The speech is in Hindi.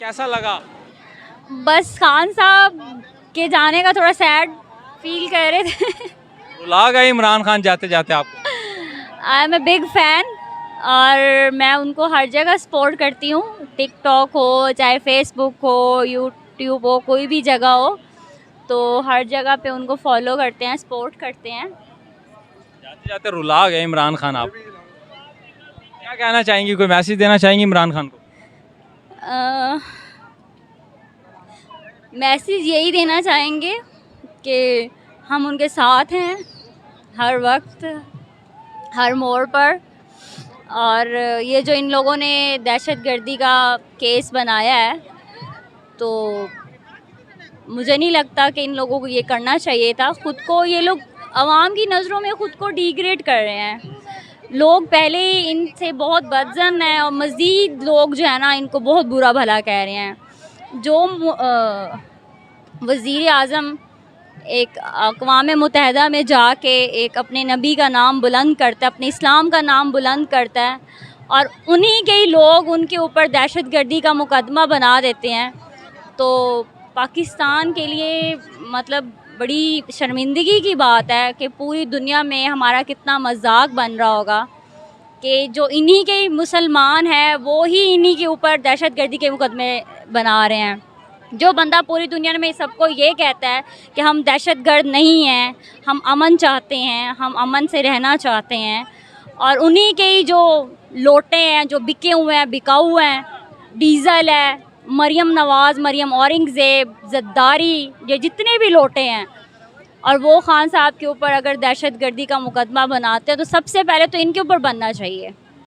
कैसा लगा? बस खान साहब के जाने का थोड़ा सैड फील कर रहे थे। रुला गए इमरान खान जाते जाते आपको? I am a big fan और मैं उनको हर जगह सपोर्ट करती हूँ, टिकटॉक हो चाहे फेसबुक हो यूट्यूब हो कोई भी जगह हो, तो हर जगह पे उनको फॉलो करते हैं, सपोर्ट करते हैं। जाते जाते रुला गए इमरान खान आप, क्या कहना चाहेंगी, कोई मैसेज देना चाहेंगी इमरान खान को? मैसेज यही देना चाहेंगे कि हम उनके साथ हैं हर वक्त हर मोड़ पर, और ये जो इन लोगों ने दहशतगर्दी का केस बनाया है, तो मुझे नहीं लगता कि इन लोगों को ये करना चाहिए था। ख़ुद को ये लोग आवाम की नज़रों में ख़ुद को डिग्रेड कर रहे हैं। लोग पहले ही इनसे बहुत बदज़न हैं और मज़ीद लोग जो है ना इनको बहुत बुरा भला कह रहे हैं। जो वज़ीर आज़म एक अक़वाम मुत्तहिदा में जाके एक अपने नबी का नाम बुलंद करता है, अपने इस्लाम का नाम बुलंद करता है, और उन्हीं के ही लोग उनके ऊपर दहशतगर्दी का मुकदमा बना देते हैं, तो पाकिस्तान के लिए मतलब बड़ी शर्मिंदगी की बात है कि पूरी दुनिया में हमारा कितना मजाक बन रहा होगा कि जो इन्हीं के मुसलमान हैं वो ही इन्हीं के ऊपर दहशतगर्दी के मुकदमे बना रहे हैं। जो बंदा पूरी दुनिया में सबको ये कहता है कि हम दहशतगर्द नहीं हैं, हम अमन चाहते हैं, हम अमन से रहना चाहते हैं, और उन्हीं के ही जो लोटे हैं, जो बिके हुए हैं, बिकाऊ हैं, डीज़ल है, मरियम नवाज़, मरियम औरंगज़ेब, ज़द्दारी, ये जितने भी लोटे हैं, और वो खान साहब के ऊपर अगर दहशतगर्दी का मुकदमा बनाते हैं तो सबसे पहले तो इनके ऊपर बनना चाहिए।